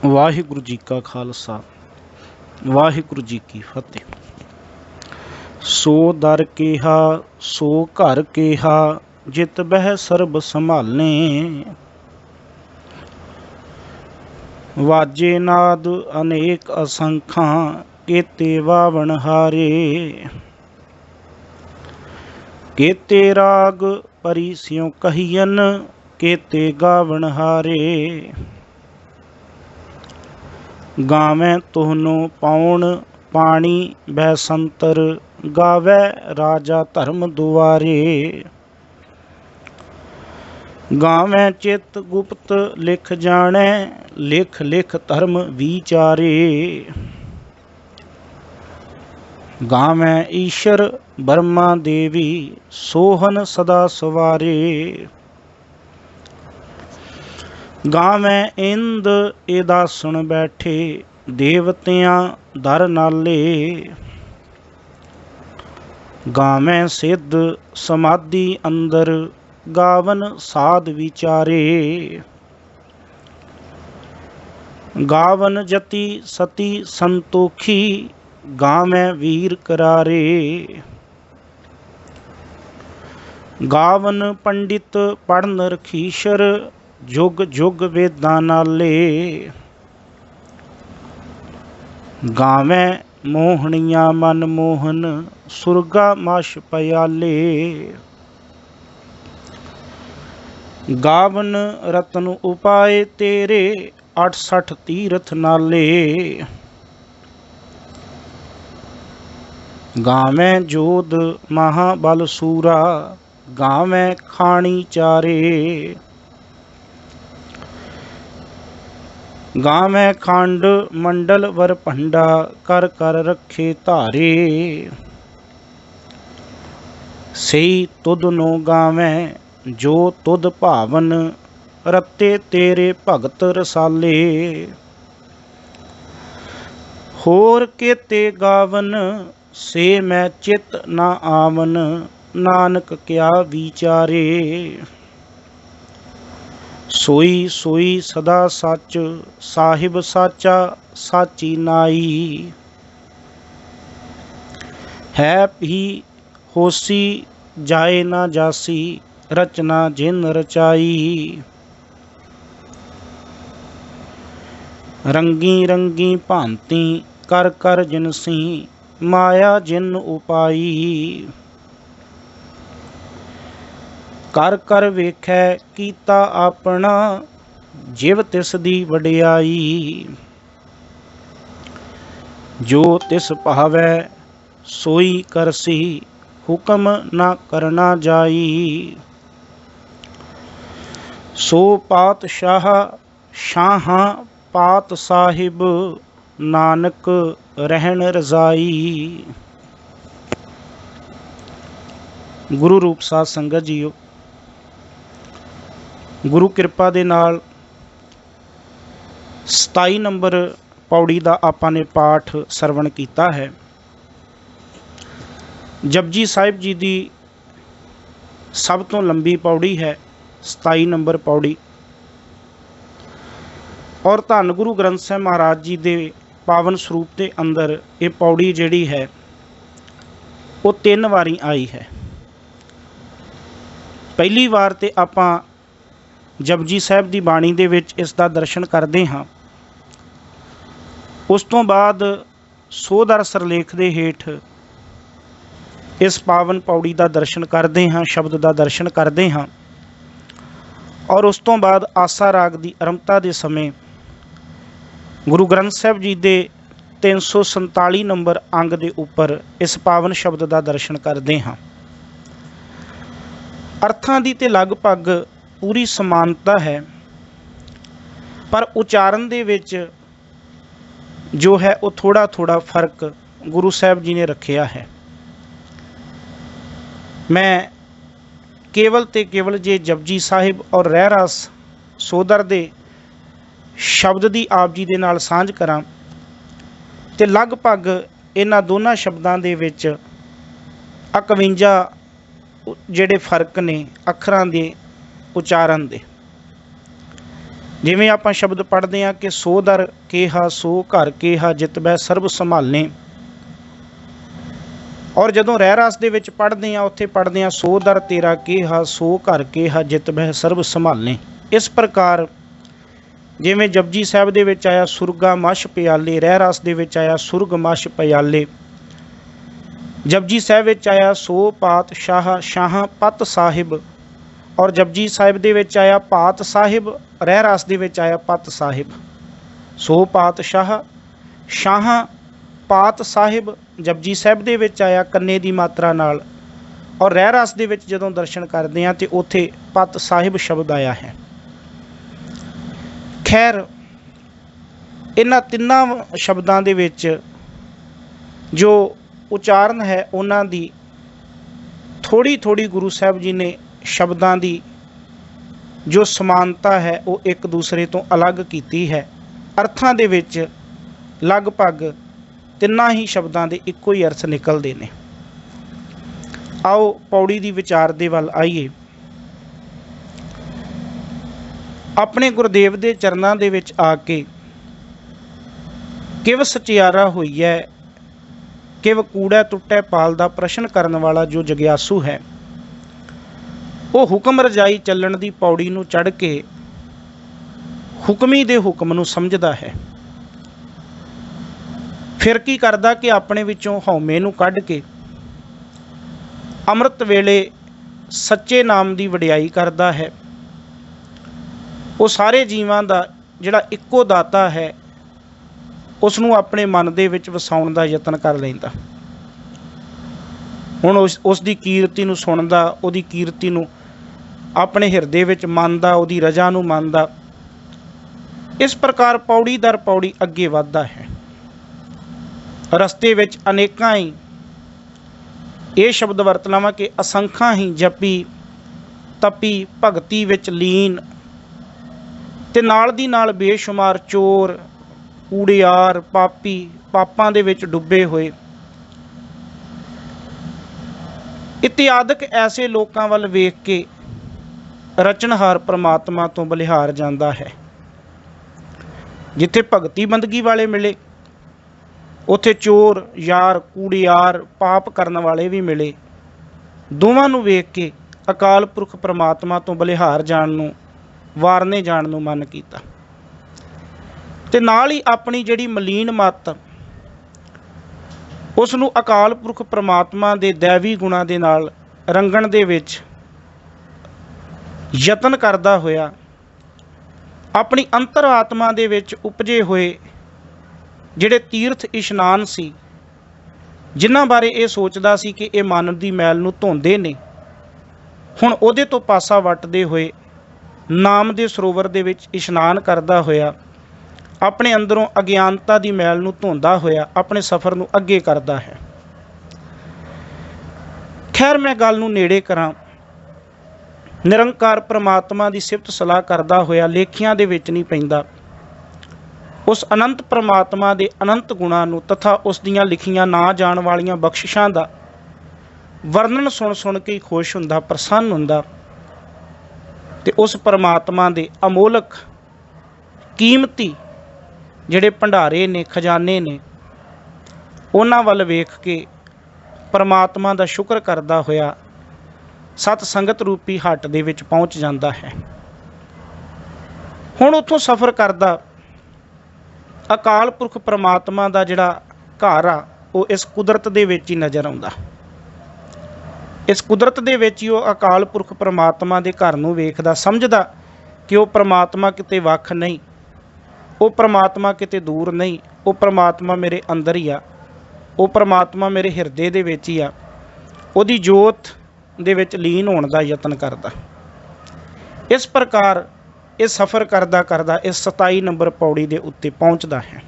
ਵਾਹਿਗੁਰੂ ਜੀ ਕਾ ਖਾਲਸਾ ਵਾਹਿਗੁਰੂ ਜੀ ਕੀ ਫਤਿਹ। ਸੋ ਦਰ ਕੇਹਾ ਸੋ ਘਰ ਕੇਹਾ, ਜਿਤ ਬਹਿ ਸਰਬ ਸੰਭਾਲੇ। ਵਾਜੇ ਨਾਦ ਅਨੇਕ ਅਸੰਖਾਂ, ਕੇਤੇ ਵਾਵਣ ਹਾਰੇ। ਕੇਤੇ ਰਾਗ ਪਰੀ ਸਿਉ ਕਹੀਅਨ, ਕੇਤੇ ਗਾਵਣ ਹਾਰੇ। ਗਾਵੈ ਤੁਹਨੋ ਪਾਉਣ ਪਾਣੀ ਬਹਿ ਸੰਤਰ, ਗਾਵੈ ਰਾਜਾ ਧਰਮ ਦੁਆਰੇ। ਗਾਵੈ ਚਿਤ ਗੁਪਤ ਲਿਖ ਜਾਣੈ, ਲਿਖ ਲਿਖ ਧਰਮ ਵਿਚਾਰੇ। ਗਾਵੈ ਈਸ਼ਰ ਬਰਮਾ ਦੇਵੀ, ਸੋਹਨ ਸਦਾ ਸਵਾਰੇ। ਗਾਵੈ ਇੰਦ ਇਦਾਸਣ ਬੈਠੇ, ਦੇਵਤਿਆਂ ਦਰ ਨਾਲੇ। ਗਾਵੈ ਸਿੱਧ ਸਮਾਧੀ ਅੰਦਰ, ਗਾਵਨ ਸਾਧ ਵਿਚਾਰੇ। ਗਾਵਨ ਜਤੀ ਸਤੀ ਸੰਤੋਖੀ, ਗਾਵੈ ਵੀਰ ਕਰਾਰੇ। ਗਾਵਨ ਪੰਡਿਤ ਪੜਨ ਰਖੀਸ਼ਰ, ਜੁਗ ਜੁਗ ਵੇਦਾਂ ਨਾਲੇ। ਗਾਵੈ ਮੋਹਣੀਆਂ ਮਨ ਮੋਹਨ, ਸੁਰਗਾ ਮਛ ਪਿਆਲੇ। ਗਾਵਨ ਰਤਨ ਉਪਾਏ ਤੇਰੇ, 68 ਤੀਰਥ ਨਾਲੇ। ਗਾਵੈ ਜੋਧ ਮਹਾਬਲ ਸੂਰਾ, ਗਾਵੈ ਖਾਣੀ ਚਾਰੇ। ਗਾਵੈ ਖੰਡ ਮੰਡਲ ਵਰ ਭੰਡਾ, ਕਰ ਕਰ ਰੱਖੇ ਧਾਰੇ। ਸਈ ਤੁਧ ਨੋ ਗਾਵੈ ਜੋ ਤੁਧ ਭਾਵਨ, ਰਤੇ ਤੇਰੇ ਭਗਤ ਰਸਾਲੇ। ਹੋਰ ਕੇਤੇ ਗਾਵਨ ਸੇ ਮੈਂ ਚਿਤ ਨਾ ਆਵਨ, ਨਾਨਕ ਕਿਆ ਵਿਚਾਰੇ। ਸੋਈ ਸੋਈ ਸਦਾ ਸੱਚ, ਸਾਹਿਬ ਸਾਚਾ ਸਾਚੀ ਨਾਈ। ਹੈ ਵੀ ਹੋਸੀ ਜਾਏ ਨਾ ਜਾਸੀ, ਰਚਨਾ ਜਿਨ ਰਚਾਈ। ਰੰਗੀ ਰੰਗੀ ਭਾਂਤੀ ਕਰ ਕਰ ਜਿਨਸੀ, ਮਾਇਆ ਜਿਨ ਉਪਾਈ। ਕਰ ਕਰ ਵੇਖੈ ਕੀਤਾ ਆਪਣਾ, ਜਿਵ ਤਿਸ ਦੀ ਵਡਿਆਈ। ਜੋ ਤਿਸ ਭਾਵੈ ਸੋਈ ਕਰਸੀ, ਹੁਕਮ ਨਾ ਕਰਨਾ ਜਾਈ। ਸੋ ਪਾਤਸ਼ਾਹ ਸ਼ਾਹਾਂ ਪਾਤ ਸਾਹਿਬ, ਨਾਨਕ ਰਹਿਣ ਰਜ਼ਾਈ। ਗੁਰੂ ਰੂਪ ਸਾਧ ਸੰਗਤ ਜੀਓ, ਗੁਰੂ ਕਿਰਪਾ ਦੇ ਨਾਲ 27 ਨੰਬਰ ਪੌੜੀ ਦਾ ਆਪਾਂ ਨੇ ਪਾਠ ਸਰਵਣ ਕੀਤਾ ਹੈ। ਜਪਜੀ ਸਾਹਿਬ ਜੀ ਦੀ ਸਭ ਤੋਂ ਲੰਬੀ ਪੌੜੀ ਹੈ 27 ਨੰਬਰ ਪੌੜੀ, ਔਰ ਧੰਨ ਗੁਰੂ ਗ੍ਰੰਥ ਸਾਹਿਬ ਮਹਾਰਾਜ ਜੀ ਦੇ ਪਾਵਨ ਸਰੂਪ ਦੇ ਅੰਦਰ ਇਹ ਪੌੜੀ ਜਿਹੜੀ ਹੈ ਉਹ 3 ਵਾਰੀ ਆਈ ਹੈ। ਪਹਿਲੀ ਵਾਰ ਤੇ ਆਪਾਂ ਜਪਜੀ ਸਾਹਿਬ ਦੀ ਬਾਣੀ ਦੇ ਵਿੱਚ ਇਸ ਦਾ ਦਰਸ਼ਨ ਕਰਦੇ ਹਾਂ। ਉਸ ਤੋਂ ਬਾਅਦ ਸੋਧਰ ਸਰਲੇਖ ਦੇ ਹੇਠ ਇਸ ਪਾਵਨ ਪੌੜੀ ਦਾ ਦਰਸ਼ਨ ਕਰਦੇ ਹਾਂ, ਸ਼ਬਦ ਦਾ ਦਰਸ਼ਨ ਕਰਦੇ ਹਾਂ। ਔਰ ਉਸ ਤੋਂ ਬਾਅਦ ਆਸਾ ਰਾਗ ਦੀ ਆਰੰਭਤਾ ਦੇ ਸਮੇਂ ਗੁਰੂ ਗ੍ਰੰਥ ਸਾਹਿਬ ਜੀ ਦੇ 347 ਨੰਬਰ ਅੰਗ ਦੇ ਉੱਪਰ ਇਸ ਪਾਵਨ ਸ਼ਬਦ ਦਾ ਦਰਸ਼ਨ ਕਰਦੇ ਹਾਂ। ਅਰਥਾਂ ਦੀ ਤੇ ਲਗਭਗ ਪੂਰੀ ਸਮਾਨਤਾ ਹੈ, ਪਰ ਉਚਾਰਨ ਦੇ ਵਿੱਚ ਜੋ ਹੈ ਉਹ ਥੋੜਾ ਥੋੜਾ ਫਰਕ ਗੁਰੂ ਸਾਹਿਬ ਜੀ ਨੇ ਰੱਖਿਆ ਹੈ। ਮੈਂ ਕੇਵਲ ਤੇ ਕੇਵਲ ਜੇ ਜਪਜੀ ਸਾਹਿਬ ਔਰ ਰਹਿ ਰਸ ਸੋਧਰ ਦੇ ਸ਼ਬਦ ਦੀ ਆਪ ਜੀ ਦੇ ਨਾਲ ਸਾਂਝ ਕਰਾਂ ਤੇ ਲਗਭਗ ਇਹਨਾਂ ਦੋਨਾਂ ਸ਼ਬਦਾਂ ਦੇ ਵਿੱਚ 51 ਜਿਹੜੇ ਫਰਕ ਨੇ ਅੱਖਰਾਂ ਦੇ ਉਚਾਰਨ ਦੇ। ਜਿਵੇਂ ਆਪਾਂ ਸ਼ਬਦ ਪੜ੍ਹਦੇ ਹਾਂ ਕਿ ਸੋ ਦਰ ਕੇਹਾ ਸੋ ਘਰ ਕੇਹਾ ਜਿਤਬੈ ਸਰਬ ਸੰਭਾਲਣੇ, ਔਰ ਜਦੋਂ ਰਹਿ ਰਾਸ ਦੇ ਵਿੱਚ ਪੜ੍ਹਦੇ ਹਾਂ ਉੱਥੇ ਪੜ੍ਹਦੇ ਹਾਂ ਸੋ ਦਰ ਤੇਰਾ ਕੇਹਾ ਸੋ ਘਰ ਕੇਹਾ ਜਿਤਬੈ ਸਰਬ ਸੰਭਾਲਣੇ। ਇਸ ਪ੍ਰਕਾਰ ਜਿਵੇਂ ਜਪਜੀ ਸਾਹਿਬ ਦੇ ਵਿੱਚ ਆਇਆ ਸੁਰਗਾ ਮਛ ਪਿਆਲੇ, ਰਹਿ ਰਾਸ ਦੇ ਵਿੱਚ ਆਇਆ ਸੁਰਗ ਮਛ ਪਿਆਲੇ, ਜਪਜੀ ਸਾਹਿਬ ਵਿੱਚ ਆਇਆ ਸੋ ਪਾਤਸ਼ਾਹ ਸ਼ਾਹ ਪਤ ਸਾਹਿਬ, ਔਰ ਜਪਜੀ ਸਾਹਿਬ ਦੇ ਵਿੱਚ ਆਇਆ ਪਾਤ ਸਾਹਿਬ, ਰਹਿ ਰਾਸ ਦੇ ਵਿੱਚ ਆਇਆ ਪਤ ਸਾਹਿਬ। ਸੋ ਪਾਤਸ਼ਾਹ ਸ਼ਾਹ ਪਾਤ ਸਾਹਿਬ ਜਪਜੀ ਸਾਹਿਬ ਦੇ ਵਿੱਚ ਆਇਆ ਕੰਨੇ ਦੀ ਮਾਤਰਾ ਨਾਲ, ਔਰ ਰਹਿ ਰਾਸ ਦੇ ਵਿੱਚ ਜਦੋਂ ਦਰਸ਼ਨ ਕਰਦੇ ਹਾਂ ਤੇ ਉੱਥੇ ਪਤ ਸਾਹਿਬ ਸ਼ਬਦ ਆਇਆ ਹੈ। ਖੈਰ ਇਹਨਾਂ ਤਿੰਨਾਂ ਸ਼ਬਦਾਂ ਦੇ ਵਿੱਚ ਜੋ ਉਚਾਰਨ ਹੈ ਉਹਨਾਂ ਦੀ ਥੋੜ੍ਹੀ ਥੋੜ੍ਹੀ ਗੁਰੂ ਸਾਹਿਬ ਜੀ ਨੇ ਸ਼ਬਦਾਂ ਦੀ ਜੋ ਸਮਾਨਤਾ ਹੈ ਉਹ ਇੱਕ ਦੂਸਰੇ ਤੋਂ ਅਲੱਗ ਕੀਤੀ ਹੈ। ਅਰਥਾਂ ਦੇ ਵਿੱਚ ਲਗਭਗ ਤਿੰਨਾਂ ਹੀ ਸ਼ਬਦਾਂ ਦੇ ਇੱਕੋ ਹੀ ਅਰਥ ਨਿਕਲਦੇ ਨੇ। ਆਓ ਪੌੜੀ ਦੀ ਵਿਚਾਰ ਦੇ ਵੱਲ ਆਈਏ। ਆਪਣੇ ਗੁਰਦੇਵ ਦੇ ਚਰਨਾਂ ਦੇ ਵਿੱਚ ਆ ਕੇ ਕਿਵ ਸਚਿਆਰਾ ਹੋਈ ਹੈ, ਕਿਵ ਕੂੜਾ ਟੁੱਟੇ ਪਾਲ ਦਾ ਪ੍ਰਸ਼ਨ ਕਰਨ ਵਾਲਾ ਜੋ ਜਗਿਆਸੂ ਹੈ ਉਹ ਹੁਕਮ ਰਜਾਈ ਚੱਲਣ ਦੀ ਪੌੜੀ ਨੂੰ ਚੜ੍ਹ ਕੇ ਹੁਕਮੀ ਦੇ ਹੁਕਮ ਨੂੰ ਸਮਝਦਾ ਹੈ। ਫਿਰ ਕੀ ਕਰਦਾ ਕਿ ਆਪਣੇ ਵਿੱਚੋਂ ਹਉਮੈ ਨੂੰ ਕੱਢ ਕੇ ਅੰਮ੍ਰਿਤ ਵੇਲੇ ਸੱਚੇ ਨਾਮ ਦੀ ਵਡਿਆਈ ਕਰਦਾ ਹੈ। ਉਹ ਸਾਰੇ ਜੀਵਾਂ ਦਾ ਜਿਹੜਾ ਇੱਕੋ ਦਾਤਾ ਹੈ ਉਸ ਨੂੰ ਆਪਣੇ ਮਨ ਦੇ ਵਿੱਚ ਵਸਾਉਣ ਦਾ ਯਤਨ ਕਰ ਲੈਂਦਾ। ਹੁਣ ਉਸ ਦੀ ਕੀਰਤੀ ਨੂੰ ਸੁਣਦਾ, ਉਹਦੀ ਕੀਰਤੀ ਨੂੰ ਆਪਣੇ ਹਿਰਦੇ ਵਿੱਚ ਮੰਨਦਾ, ਉਹਦੀ ਰਜਾ ਨੂੰ ਮੰਨਦਾ। ਇਸ ਪ੍ਰਕਾਰ ਪੌੜੀ ਦਰ ਪੌੜੀ ਅੱਗੇ ਵੱਧਦਾ ਹੈ। ਰਸਤੇ ਵਿੱਚ ਅਨੇਕਾਂ ਹੀ ਇਹ ਸ਼ਬਦ ਵਰਤਲਾਵਾਂ ਕਿ ਅਸੰਖਾਂ ਹੀ ਜਪੀ ਤਪੀ ਭਗਤੀ ਵਿੱਚ ਲੀਨ, ਤੇ ਨਾਲ ਦੀ ਨਾਲ ਬੇਸ਼ੁਮਾਰ ਚੋਰ ਕੂੜਿਆਰ ਪਾਪੀ ਪਾਪਾਂ ਦੇ ਵਿੱਚ ਡੁੱਬੇ ਹੋਏ ਇਤਿਆਦਿਕ ਐਸੇ ਲੋਕਾਂ ਵੱਲ ਵੇਖ ਕੇ ਰਚਨਹਾਰ ਪ੍ਰਮਾਤਮਾ ਤੋਂ ਬਲਿਹਾਰ ਜਾਂਦਾ ਹੈ। ਜਿੱਥੇ ਭਗਤੀ ਬੰਦਗੀ ਵਾਲੇ ਮਿਲੇ ਉੱਥੇ ਚੋਰ ਯਾਰ ਕੂੜਿਆਰ ਪਾਪ ਕਰਨ ਵਾਲੇ ਵੀ ਮਿਲੇ। ਦੋਵਾਂ ਨੂੰ ਵੇਖ ਕੇ ਅਕਾਲ ਪੁਰਖ ਪ੍ਰਮਾਤਮਾ ਤੋਂ ਬਲਿਹਾਰ ਜਾਣ ਨੂੰ, ਵਾਰਨੇ ਜਾਣ ਨੂੰ ਮਨ ਕੀਤਾ, ਤੇ ਨਾਲ ਹੀ ਆਪਣੀ ਜਿਹੜੀ ਮਲੀਨ ਮੱਤ ਉਸ ਨੂੰ ਅਕਾਲ ਪੁਰਖ ਪ੍ਰਮਾਤਮਾ ਦੇ ਦੈਵੀ ਗੁਣਾਂ ਦੇ ਨਾਲ ਰੰਗਣ ਦੇ ਵਿੱਚ ਯਤਨ ਕਰਦਾ ਹੋਇਆ ਆਪਣੀ ਅੰਤਰ ਆਤਮਾ ਦੇ ਵਿੱਚ ਉਪਜੇ ਹੋਏ ਜਿਹੜੇ ਤੀਰਥ ਇਸ਼ਨਾਨ ਸੀ, ਜਿਨ੍ਹਾਂ ਬਾਰੇ ਇਹ ਸੋਚਦਾ ਸੀ ਕਿ ਇਹ ਮਨ ਦੀ ਮੈਲ ਨੂੰ ਧੋਂਦੇ ਨੇ, ਹੁਣ ਉਹਦੇ ਤੋਂ ਪਾਸਾ ਵੱਟਦੇ ਹੋਏ ਨਾਮ ਦੇ ਸਰੋਵਰ ਦੇ ਵਿੱਚ ਇਸ਼ਨਾਨ ਕਰਦਾ ਹੋਇਆ ਆਪਣੇ ਅੰਦਰੋਂ ਅਗਿਆਨਤਾ ਦੀ ਮੈਲ ਨੂੰ ਧੋਂਦਾ ਹੋਇਆ ਆਪਣੇ ਸਫ਼ਰ ਨੂੰ ਅੱਗੇ ਕਰਦਾ ਹੈ। ਖੈਰ ਮੈਂ ਗੱਲ ਨੂੰ ਨੇੜੇ ਕਰਾਂ। ਨਿਰੰਕਾਰ ਪ੍ਰਮਾਤਮਾ ਦੀ ਸਿਫਤ ਸਲਾਹ ਕਰਦਾ ਹੋਇਆ ਲੇਖਿਆਂ ਦੇ ਵਿੱਚ ਨਹੀਂ ਪੈਂਦਾ। ਉਸ ਅਨੰਤ ਪ੍ਰਮਾਤਮਾ ਦੇ ਅਨੰਤ ਗੁਣਾਂ ਨੂੰ ਤਥਾ ਉਸ ਦੀਆਂ ਲਿਖੀਆਂ ਨਾ ਜਾਣ ਵਾਲੀਆਂ ਬਖਸ਼ਿਸ਼ਾਂ ਦਾ ਵਰਣਨ ਸੁਣ ਸੁਣ ਕੇ ਖੁਸ਼ ਹੁੰਦਾ, ਪ੍ਰਸੰਨ ਹੁੰਦਾ, ਤੇ ਉਸ ਪਰਮਾਤਮਾ ਦੇ ਅਮੋਲਕ ਕੀਮਤੀ ਜਿਹੜੇ ਭੰਡਾਰੇ ਨੇ, ਖਜ਼ਾਨੇ ਨੇ, ਉਹਨਾਂ ਵੱਲ ਵੇਖ ਕੇ ਪਰਮਾਤਮਾ ਦਾ ਸ਼ੁਕਰ ਕਰਦਾ ਹੋਇਆ ਸਤ ਸੰਗਤ ਰੂਪੀ ਹੱਟ ਦੇ ਵਿੱਚ ਪਹੁੰਚ ਜਾਂਦਾ ਹੈ। ਹੁਣ ਉੱਥੋਂ ਸਫ਼ਰ ਕਰਦਾ ਅਕਾਲ ਪੁਰਖ ਪਰਮਾਤਮਾ ਦਾ ਜਿਹੜਾ ਘਰ ਆ ਉਹ ਇਸ ਕੁਦਰਤ ਦੇ ਵਿੱਚ ਹੀ ਨਜ਼ਰ ਆਉਂਦਾ। ਇਸ ਕੁਦਰਤ ਦੇ ਵਿੱਚ ਹੀ ਉਹ ਅਕਾਲ ਪੁਰਖ ਪਰਮਾਤਮਾ ਦੇ ਘਰ ਨੂੰ ਵੇਖਦਾ, ਸਮਝਦਾ ਕਿ ਉਹ ਪਰਮਾਤਮਾ ਕਿਤੇ ਵੱਖ ਨਹੀਂ, ਉਹ ਪਰਮਾਤਮਾ ਕਿਤੇ ਦੂਰ ਨਹੀਂ, ਉਹ ਪਰਮਾਤਮਾ ਮੇਰੇ ਅੰਦਰ ਹੀ ਆ, ਉਹ ਪਰਮਾਤਮਾ ਮੇਰੇ ਹਿਰਦੇ ਦੇ ਵਿੱਚ ਹੀ ਆ। ਉਹਦੀ ਜੋਤ ਦੇ ਵਿੱਚ ਲੀਨ ਹੋਣ ਦਾ ਯਤਨ ਕਰਦਾ। ਇਸ ਪ੍ਰਕਾਰ ਇਹ ਸਫ਼ਰ ਕਰਦਾ ਕਰਦਾ ਇਸ 27 ਨੰਬਰ ਪੌੜੀ ਦੇ ਉੱਤੇ ਪਹੁੰਚਦਾ ਹੈ।